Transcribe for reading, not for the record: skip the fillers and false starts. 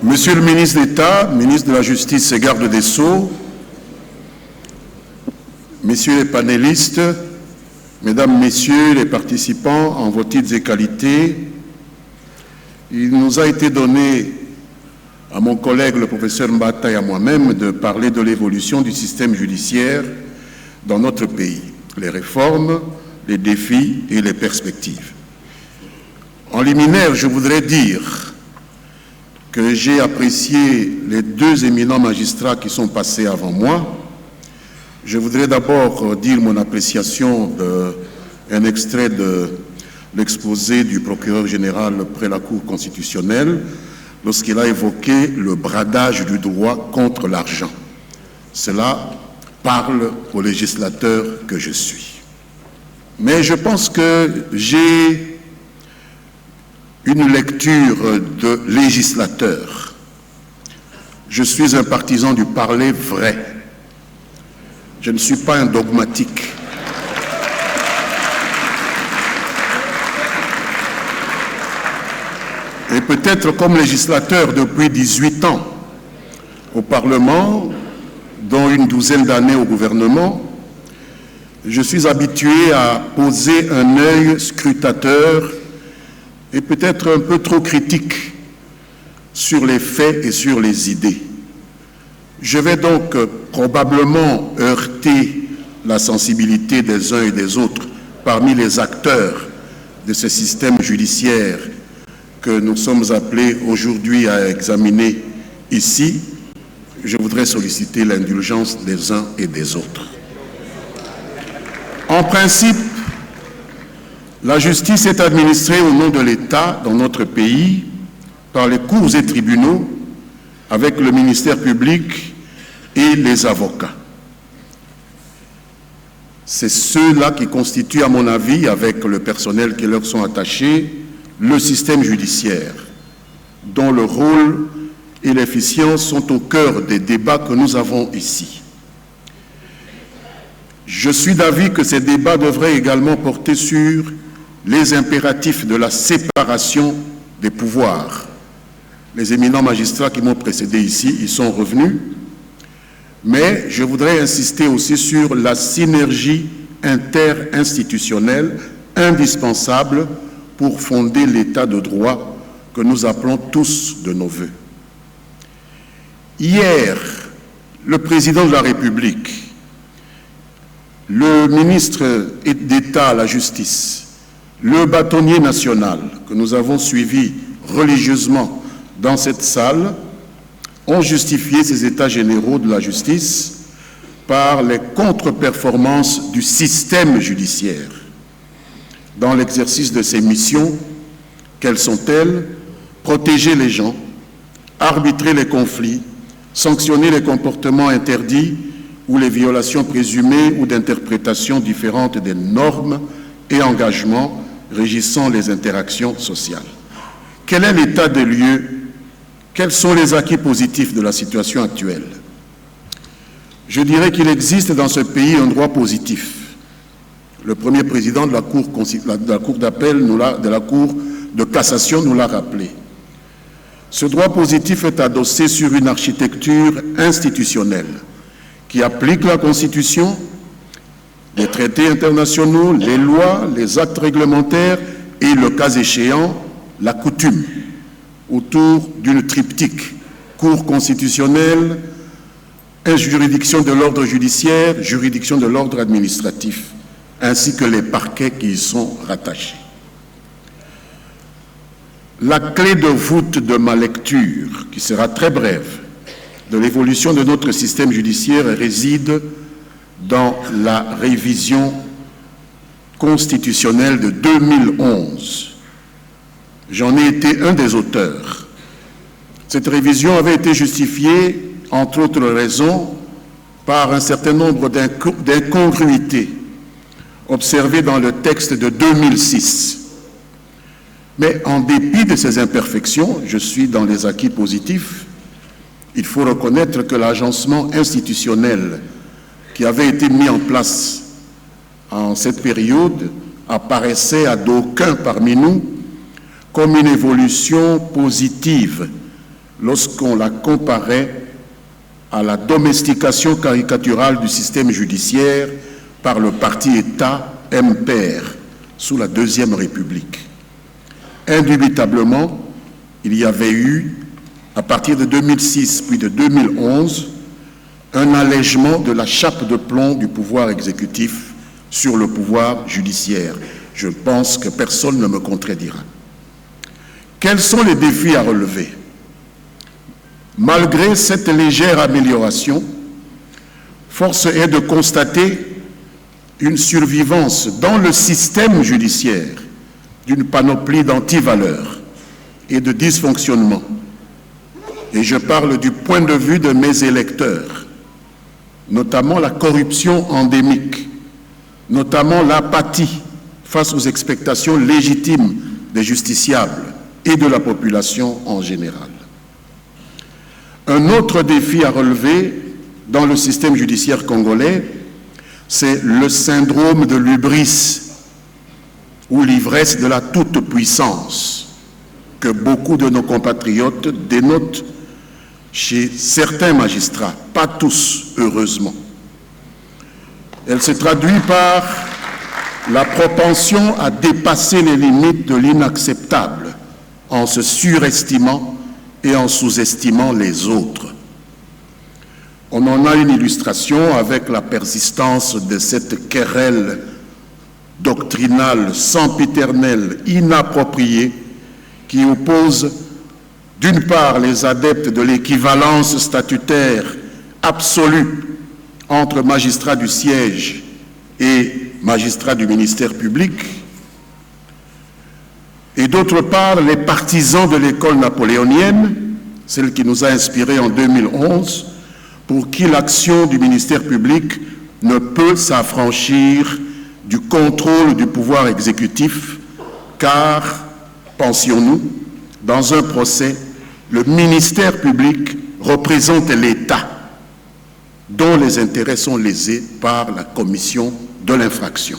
Monsieur le ministre d'État, ministre de la Justice et garde des Sceaux, messieurs les panélistes, mesdames, messieurs les participants en vos titres et qualités, il nous a été donné à mon collègue le professeur Mbata et à moi-même de parler de l'évolution du système judiciaire dans notre pays, les réformes, les défis et les perspectives. En liminaire, je voudrais dire que j'ai apprécié les deux éminents magistrats qui sont passés avant moi. Je voudrais d'abord dire mon appréciation d'un extrait de l'exposé du procureur général près la Cour constitutionnelle lorsqu'il a évoqué le bradage du droit contre l'argent. Cela parle au législateur que je suis. Mais je pense que j'ai une lecture de législateur. Je suis un partisan du parler vrai. Je ne suis pas un dogmatique. Et peut-être comme législateur depuis 18 ans au Parlement, dont une douzaine d'années au gouvernement, je suis habitué à poser un œil scrutateur et peut-être un peu trop critique sur les faits et sur les idées. Je vais donc probablement heurter la sensibilité des uns et des autres parmi les acteurs de ce système judiciaire que nous sommes appelés aujourd'hui à examiner ici. Je voudrais solliciter l'indulgence des uns et des autres. En principe, la justice est administrée au nom de l'État dans notre pays par les cours et tribunaux avec le ministère public et les avocats. C'est ceux-là qui constituent, à mon avis, avec le personnel qui leur sont attachés, le système judiciaire, dont le rôle et l'efficience sont au cœur des débats que nous avons ici. Je suis d'avis que ces débats devraient également porter sur les impératifs de la séparation des pouvoirs. Les éminents magistrats qui m'ont précédé ici y sont revenus, mais je voudrais insister aussi sur la synergie interinstitutionnelle indispensable pour fonder l'état de droit que nous appelons tous de nos vœux. Hier, le président de la République, le ministre d'État à la Justice, le bâtonnier national que nous avons suivi religieusement dans cette salle ont justifié ces états généraux de la justice par les contre-performances du système judiciaire. Dans l'exercice de ses missions, quelles sont-elles? Protéger les gens, arbitrer les conflits, sanctionner les comportements interdits ou les violations présumées ou d'interprétations différentes des normes et engagements régissant les interactions sociales. Quel est l'état des lieux? Quels sont les acquis positifs de la situation actuelle? Je dirais qu'il existe dans ce pays un droit positif. Le premier président de la Cour d'appel, de la Cour de cassation nous l'a rappelé. Ce droit positif est adossé sur une architecture institutionnelle qui applique la Constitution, les traités internationaux, les lois, les actes réglementaires et, le cas échéant, la coutume, autour d'une triptyque, Cour constitutionnelle, juridiction de l'ordre judiciaire, juridiction de l'ordre administratif, ainsi que les parquets qui y sont rattachés. La clé de voûte de ma lecture, qui sera très brève, de l'évolution de notre système judiciaire réside dans la révision constitutionnelle de 2011. J'en ai été un des auteurs. Cette révision avait été justifiée, entre autres raisons, par un certain nombre d'incongruités observées dans le texte de 2006. Mais en dépit de ces imperfections, je suis dans les acquis positifs. Il faut reconnaître que l'agencement institutionnel qui avait été mis en place en cette période apparaissait à d'aucuns parmi nous comme une évolution positive lorsqu'on la comparait à la domestication caricaturale du système judiciaire par le parti État MPR sous la Deuxième République. Indubitablement, il y avait eu, à partir de 2006 puis de 2011, un allègement de la chape de plomb du pouvoir exécutif sur le pouvoir judiciaire. Je pense que personne ne me contredira. Quels sont les défis à relever? Malgré cette légère amélioration, force est de constater une survivance dans le système judiciaire d'une panoplie d'antivaleurs et de dysfonctionnements. Et je parle du point de vue de mes électeurs, notamment la corruption endémique, notamment l'apathie face aux expectations légitimes des justiciables et de la population en général. Un autre défi à relever dans le système judiciaire congolais, c'est le syndrome de l'hubris ou l'ivresse de la toute-puissance que beaucoup de nos compatriotes dénotent chez certains magistrats, pas tous, heureusement. Elle se traduit par la propension à dépasser les limites de l'inacceptable en se surestimant et en sous-estimant les autres. On en a une illustration avec la persistance de cette querelle doctrinale, sempiternelle, inappropriée, qui oppose d'une part les adeptes de l'équivalence statutaire absolue entre magistrats du siège et magistrats du ministère public, et d'autre part les partisans de l'école napoléonienne, celle qui nous a inspirés en 2011, pour qui l'action du ministère public ne peut s'affranchir du contrôle du pouvoir exécutif, car, pensions-nous, dans un procès, le ministère public représente l'État, dont les intérêts sont lésés par la commission de l'infraction.